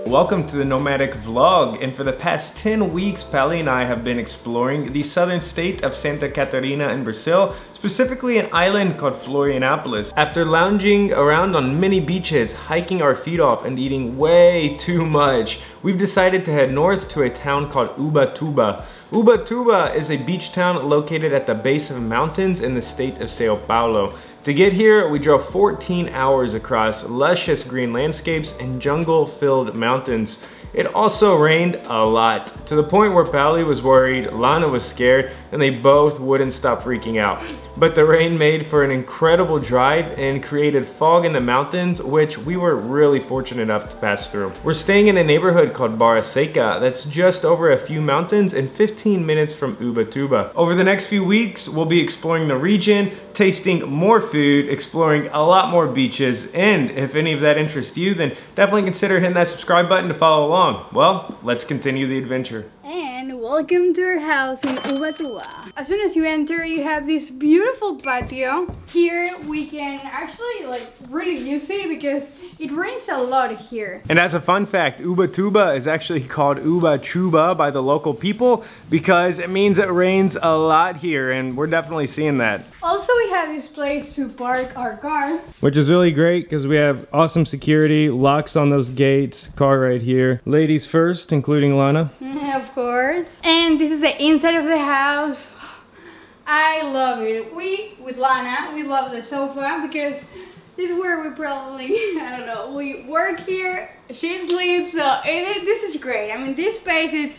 Welcome to the Nomadic Vlog, and for the past 10 weeks, Pally and I have been exploring the southern state of Santa Catarina in Brazil, specifically an island called Florianopolis. After lounging around on many beaches, hiking our feet off, and eating way too much, we've decided to head north to a town called Ubatuba. Ubatuba is a beach town located at the base of mountains in the state of São Paulo. To get here, we drove 14 hours across luscious green landscapes and jungle-filled mountains. It also rained a lot, to the point where Pally was worried, Lana was scared, and they both wouldn't stop freaking out. But the rain made for an incredible drive and created fog in the mountains, which we were really fortunate enough to pass through. We're staying in a neighborhood called Barra Seca that's just over a few mountains and 15 minutes from Ubatuba. Over the next few weeks, we'll be exploring the region, tasting more food, exploring a lot more beaches, and if any of that interests you, then definitely consider hitting that subscribe button to follow along. Well, let's continue the adventure. And welcome to our house in Ubatuba. As soon as you enter, you have this beautiful patio. Here we can actually really use it because it rains a lot here. And as a fun fact, Ubatuba is actually called Ubatuba by the local people because it means it rains a lot here, and we're definitely seeing that. Also, we have this place to park our car, which is really great because we have awesome security, locks on those gates, car right here. Ladies first, including Lana. Of course. And this is the inside of the house. I love it. With Lana, we love the sofa because this is where we probably, I don't know, we work here, she sleeps, so this is great. I mean, this space is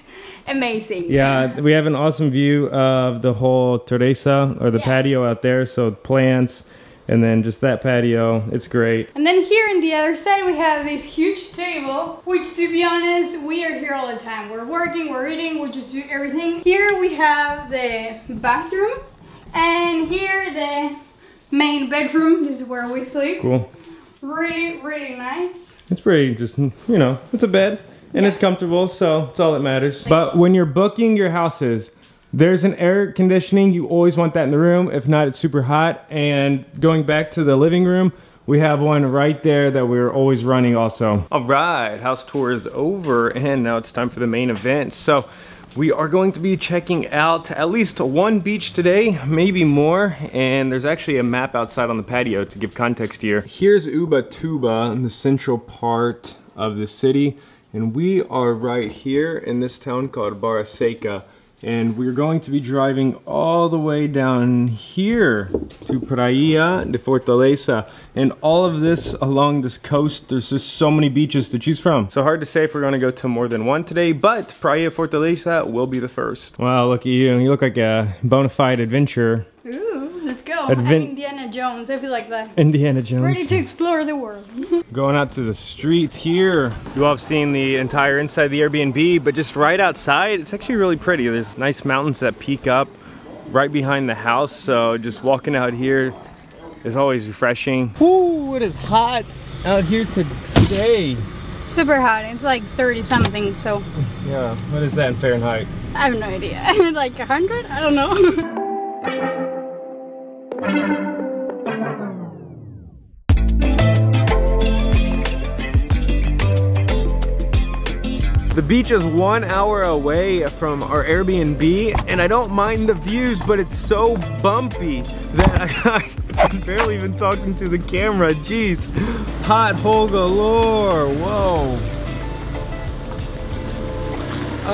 amazing. Yeah, we have an awesome view of the whole terraza, or the patio out there, so plants, and then just that patio, it's great. And then here on the other side we have this huge table, which to be honest, we are here all the time. We're working, we're eating, we just do everything. Here we have the bathroom, and here the main bedroom. This is where we sleep. Cool. Really, really nice. It's pretty, just, you know, it's a bed, and it's comfortable, so it's all that matters. But when you're booking your houses, there's an air conditioning. You always want that in the room. If not, it's super hot. And going back to the living room, we have one right there that we're always running also. All right, house tour is over, and now it's time for the main event. So we are going to be checking out at least one beach today, maybe more. And there's actually a map outside on the patio to give context here. Here's Ubatuba in the central part of the city. And we are right here in this town called Barra Seca. And we're going to be driving all the way down here to Praia de Fortaleza. And all of this along this coast, there's just so many beaches to choose from. So hard to say if we're gonna go to more than one today, but Praia Fortaleza will be the first. Wow, look at you. You look like a bona fide adventurer. Ooh, let's go. I'm Indiana Jones, I feel like that. Indiana Jones. Ready to explore the world. Going out to the street here. You all have seen the entire inside of the Airbnb, but just right outside, it's actually really pretty. There's nice mountains that peak up right behind the house, so just walking out here is always refreshing. Ooh, it is hot out here today. Super hot, it's like 30 something, so. Yeah, what is that in Fahrenheit? I have no idea. Like 100? I don't know. The beach is 1 hour away from our Airbnb, and I don't mind the views, but it's so bumpy that I'm barely even talking to the camera. Jeez. Pothole galore. Whoa.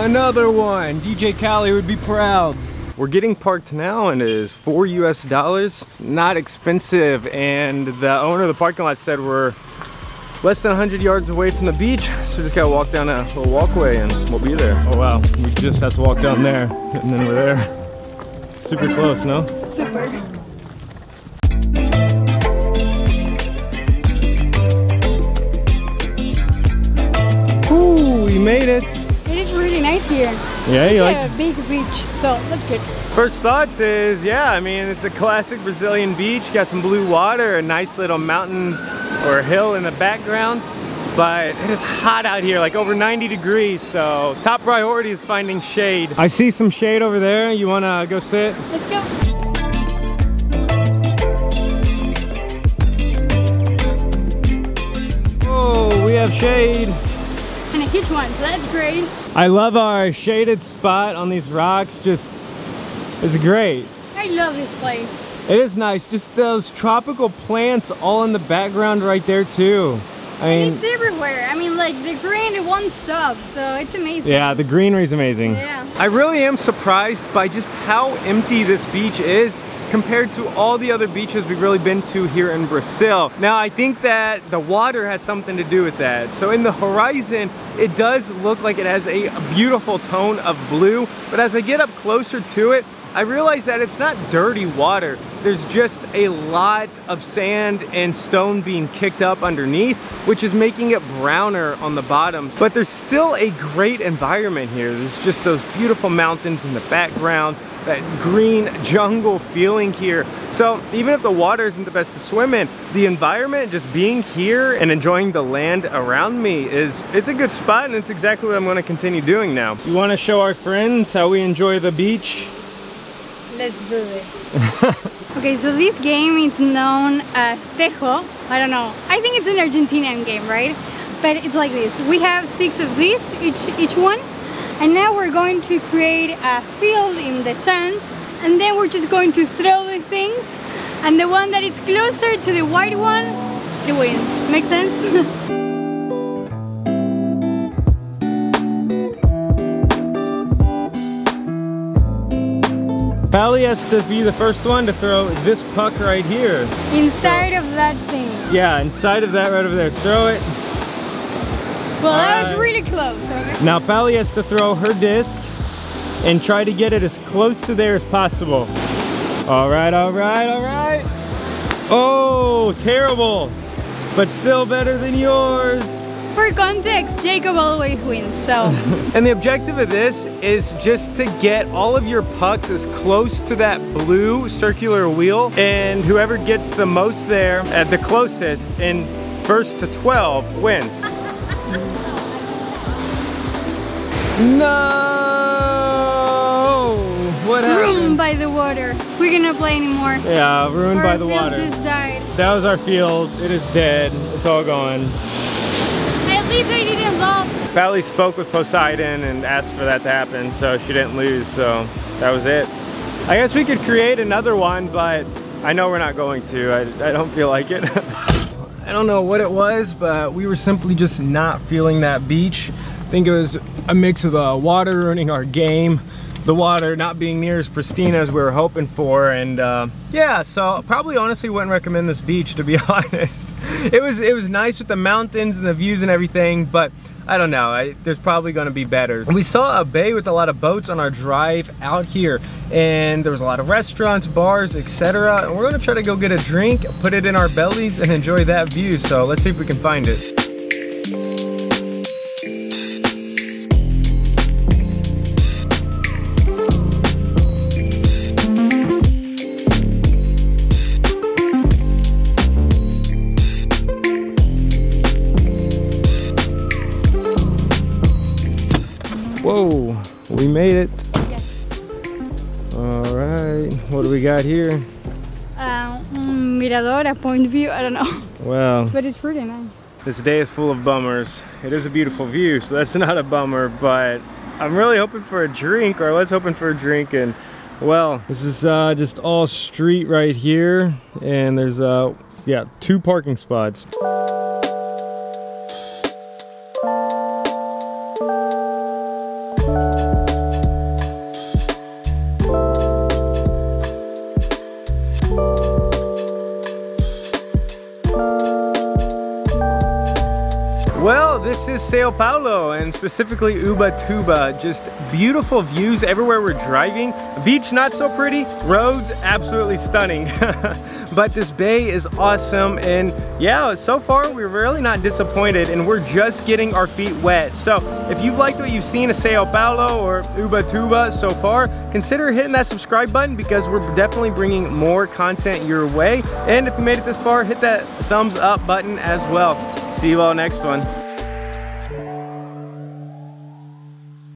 Another one. DJ Khaled would be proud. We're getting parked now, and it is $4 US. Not expensive, and the owner of the parking lot said we're less than 100 yards away from the beach, so we just gotta walk down a little walkway and we'll be there. Oh wow, we just have to walk down there, and then we're there. Super close, no? Super. Ooh, we made it. It is really nice here. Yeah, you like a big beach, so that's good. First thoughts is, yeah, I mean, it's a classic Brazilian beach. Got some blue water, a nice little mountain or a hill in the background, but it is hot out here, like over 90 degrees, so top priority is finding shade. I see some shade over there. You wanna go sit? Let's go. shade. And a huge one, so that's great. I love our shaded spot on these rocks. Just, it's great. I love this place. It is nice. Just those tropical plants all in the background right there too. I mean, and it's everywhere. I mean, like the green, it won't stop, so it's amazing. Yeah, the greenery is amazing. Yeah. I really am surprised by just how empty this beach is compared to all the other beaches we've really been to here in Brazil. Now, I think that the water has something to do with that. So in the horizon, it does look like it has a beautiful tone of blue, but as I get up closer to it, I realize that it's not dirty water. There's just a lot of sand and stone being kicked up underneath, which is making it browner on the bottoms. But there's still a great environment here. There's just those beautiful mountains in the background, that green jungle feeling here. So even if the water isn't the best to swim in, the environment, just being here and enjoying the land around me it's a good spot, and it's exactly what I'm going to continue doing now. You want to show our friends how we enjoy the beach? Let's do this. Okay, so this game is known as Tejo. I don't know. I think it's an Argentinian game, right? But it's like this. We have 6 of these, each one. And now we're going to create a field in the sand. And then we're just going to throw the things. And the one that is closer to the white one, it wins. Make sense? Pally has to be the first one to throw this puck right here. Inside of that thing. Yeah, inside of that right over there. Throw it. Well, that was really close. Okay? Now Pally has to throw her disc and try to get it as close to there as possible. All right, all right, all right. Oh, terrible, but still better than yours. For context, Jacob always wins, so. And the objective of this is just to get all of your pucks as close to that blue circular wheel, and whoever gets the most there at the closest in 1st to 12 wins. No! What happened? Ruined by the water. We're gonna play anymore. Yeah, ruined by the water. Our field just died. That was our field. It is dead. It's all gone. At least I didn't lose. Pally spoke with Poseidon and asked for that to happen, so she didn't lose, so that was it. I guess we could create another one, but I know we're not going to. I don't feel like it. I don't know what it was, but we were simply just not feeling that beach. I think it was a mix of the water ruining our game, the water not being near as pristine as we were hoping for, and yeah, so probably honestly wouldn't recommend this beach, to be honest. It was nice with the mountains and the views and everything, but I don't know, there's probably gonna be better. We saw a bay with a lot of boats on our drive out here, and there was a lot of restaurants, bars, etc. And we're gonna try to go get a drink, put it in our bellies, and enjoy that view. So let's see if we can find it. Whoa, we made it. Yes. All right, what do we got here? Mirador, a point view, I don't know. Well, but it's pretty nice. This day is full of bummers. It is a beautiful view, so that's not a bummer, but I'm really hoping for a drink, or I was hoping for a drink, and well, this is just all street right here, and there's yeah, 2 parking spots. Well, this is São Paulo, and specifically Ubatuba. Just beautiful views everywhere we're driving. Beach not so pretty, roads absolutely stunning. But this bay is awesome, and yeah, so far we're really not disappointed, and we're just getting our feet wet. So if you've liked what you've seen of São Paulo or Ubatuba so far, consider hitting that subscribe button, because we're definitely bringing more content your way. And if you made it this far, hit that thumbs up button as well. See you all next one.